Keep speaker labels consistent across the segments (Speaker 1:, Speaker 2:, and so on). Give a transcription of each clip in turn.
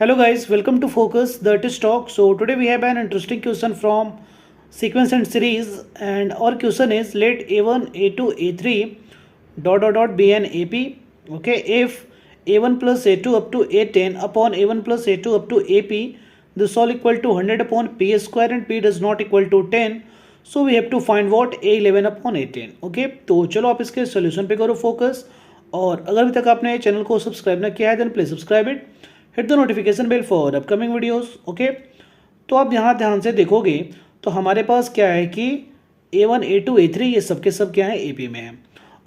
Speaker 1: Hello guys, welcome to Focus the Artist Talk. So today we have an interesting question from sequence and series, and our question is let a1 a2 a3 dot be an AP. Okay, if a1 plus a2 up to a10 upon a1 plus a2 up to ap, this all equal to 100 upon p square and p does not equal to 10. So we have to find what a11 upon a10. Okay, तो चलो आप इसके solution पे करो focus. और अगर अभी तक आपने चैनल को सब्सक्राइब ना किया है then please subscribe it, hit the notification bell for upcoming videos. Okay, तो आप यहाँ ध्यान से देखोगे तो हमारे पास क्या है कि a1 a2 a3 ये सब के सब क्या है AP में है,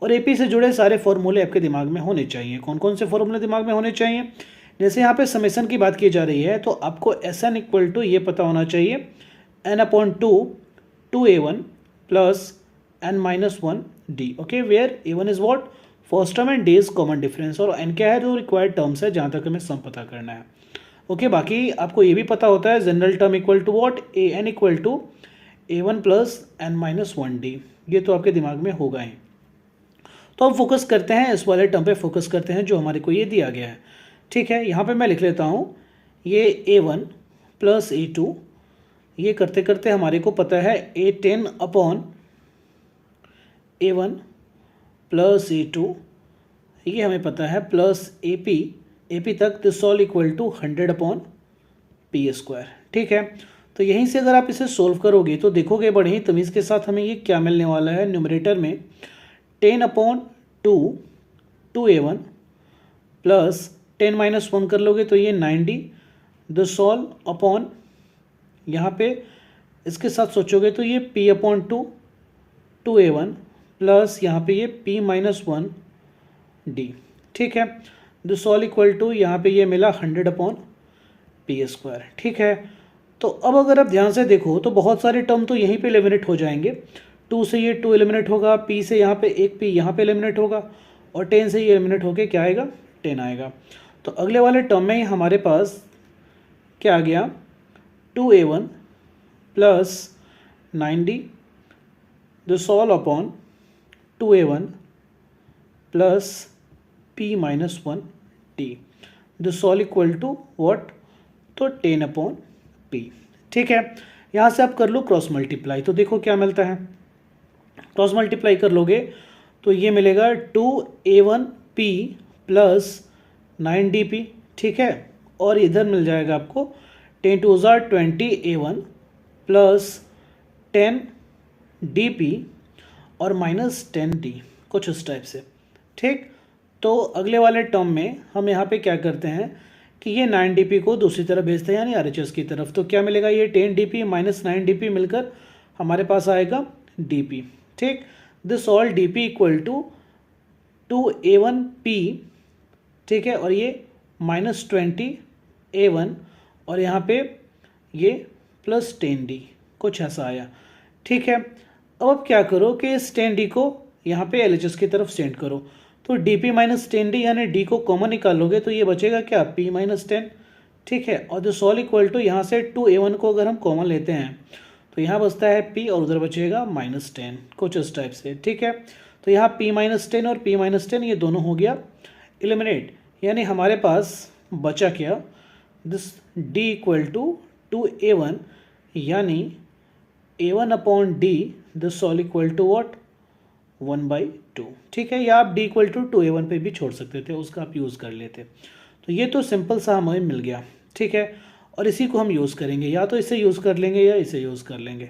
Speaker 1: और AP से जुड़े सारे फॉर्मूले आपके दिमाग में होने चाहिए। कौन कौन से फॉर्मूले दिमाग में होने चाहिए? जैसे यहाँ पे समेशन की बात की जा रही है तो आपको SN इक्वल टू ये पता होना चाहिए n upon two a1 plus n minus one D. Okay, where a1 is what first term and D is common difference, और n क्या है जो रिक्वायर्ड टर्म्स है जहाँ तक हमें सम पता करना है। ओके, बाकी आपको ये भी पता होता है general term equal to what an equal to a1 plus n minus one D, ये तो आपके दिमाग में होगा ही। तो अब फोकस करते हैं इस वाले टर्म पे, फोकस करते हैं जो हमारे को ये दिया गया है। ठीक है, यहाँ पे मैं लिख लेता हूँ ये a1 प्लस a2, ये करते करते हमारे को पता है a10 upon a1 plus a2, ये हमें पता है प्लस AP तक this all equal to 100 upon P square. ठीक है, तो यहीं से अगर आप इसे सोल्व करोगे तो देखोगे बड़े ही तमीज़ के साथ हमें ये क्या मिलने वाला है न्यूमरेटर में 10 upon two a1 plus 10 minus one कर लोगे तो ये 90 दिस ऑल अपॉन, यहाँ पे इसके साथ सोचोगे तो ये p upon two a1 plus यहाँ पे ये p माइनस वन डी। ठीक है, दिस ऑल इक्वल टू यहाँ पे ये मिला 100 अपॉन पी स्क्वायर। ठीक है, तो अब अगर आप ध्यान से देखो तो बहुत सारे टर्म तो यहीं पे एलिमिनेट हो जाएंगे। 2 से ये 2 एलिमिनेट होगा, p से यहाँ पे एक p यहाँ पे एलिमिनेट होगा, और 10 से ये एलिमिनेट होके क्या आएगा 10 आएगा। तो अगले वाले टर्म में हमारे पास क्या आ गया 2a1 plus 90 this whole upon 2a1 plus p minus one t, this all equal to what, तो 10 अपॉन p। ठीक है, यहाँ से आप कर लो क्रॉस मल्टीप्लाई, तो देखो क्या मिलता है। क्रॉस मल्टीप्लाई कर लोगे तो ये मिलेगा 2a1p प्लस 9dp। ठीक है, और इधर मिल जाएगा आपको 10 to tsar 20a1 plus 10dp और माइनस 10d, कुछ इस टाइप से। ठीक, तो अगले वाले टर्म में हम यहाँ पे क्या करते हैं कि ये 9dp को दूसरी तरफ भेजते हैं यानी RHS की तरफ, तो क्या मिलेगा ये 10dp माइनस 9dp मिलकर हमारे पास आएगा dp। ठीक, this whole dp equal to a1p। ठीक है, और ये माइनस 20a1 और यहाँ पे ये प्लस 10d, कुछ ऐसा आया। ठीक है, अब क्या करो कि इस 10d को यहाँ पे LHS की तरफ सेंड करो, तो dp माइनस 10d यानी d को कॉमन निकालोगे तो ये बचेगा क्या p माइनस 10। ठीक है, और दिस ऑल इक्वल टू यहाँ से 2a1 को अगर हम कॉमन लेते हैं तो यहाँ बचता है p और उधर बचेगा माइनस 10, कुछ इस टाइप से। ठीक है, तो यहाँ p माइनस 10 और p माइनस 10 ये दोनों हो गया एलिमिनेट, यानी हमारे पास बचा क्या this d equal to a1 यानी a1 upon d this all equal to what 1/2। ठीक है, या आप d इक्वल टू 2a1 पे भी छोड़ सकते थे, उसका आप यूज़ कर लेते। तो ये तो सिंपल सा हमें मिल गया। ठीक है, और इसी को हम यूज़ करेंगे, या तो इसे यूज़ कर लेंगे या इसे यूज़ कर लेंगे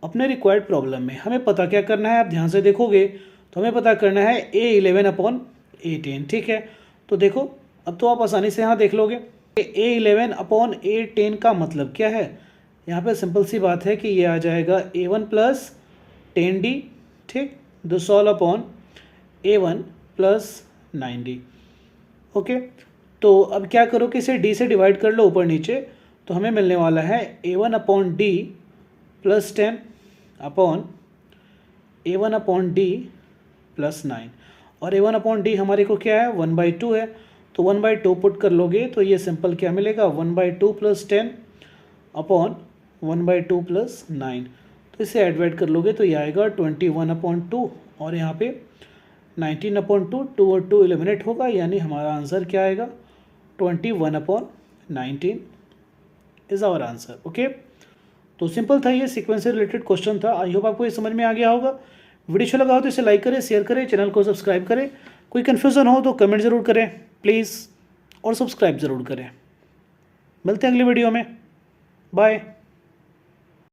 Speaker 1: अपने रिक्वायर्ड प्रॉब्लम में। हमें पता क्या करना है, आप ध्यान से देखोगे तो हमें पता करना है a11 अपॉन a10। ठीक है, तो देखो अब तो आप आसानी से यहाँ देख लोगे a11 अपॉन a10 का मतलब क्या है। यहाँ पे सिंपल सी बात है कि ये आ जाएगा a1 प्लस 10d। ठीक, this whole upon a1 plus 9d। Okay, तो अब क्या करो कि इसे d से डिवाइड कर लो ऊपर नीचे, तो हमें मिलने वाला है a1 upon d plus 10 upon a1 upon d plus 9, और a1 अपॉन d हमारे को क्या है 1/2 है, तो 1/2 पुट कर लोगे तो ये सिंपल क्या मिलेगा 1/2 प्लस 10 अपॉन 1/2 प्लस 9, तो इसे एडवाइड कर लोगे तो ये आएगा 21 अपॉन 2, और यहाँ पे 19 अपॉन 2 और 2 एलिमिनेट होगा, यानी हमारा आंसर क्या आएगा 21 upon 19 is our answer. Okay, तो सिंपल था, ये सीक्वेंस से रिलेटेड क्वेश्चन था। आई होप आपको ये समझ में आ गया होगा। वीडियो अच्छा लगा हो तो इसे लाइक करें, शेयर करें, चैनल को सब्सक्राइब करें। कोई कन्फ्यूज़न हो तो कमेंट ज़रूर करें प्लीज़, और सब्सक्राइब ज़रूर करें। मिलते हैं अगली वीडियो में, बाय।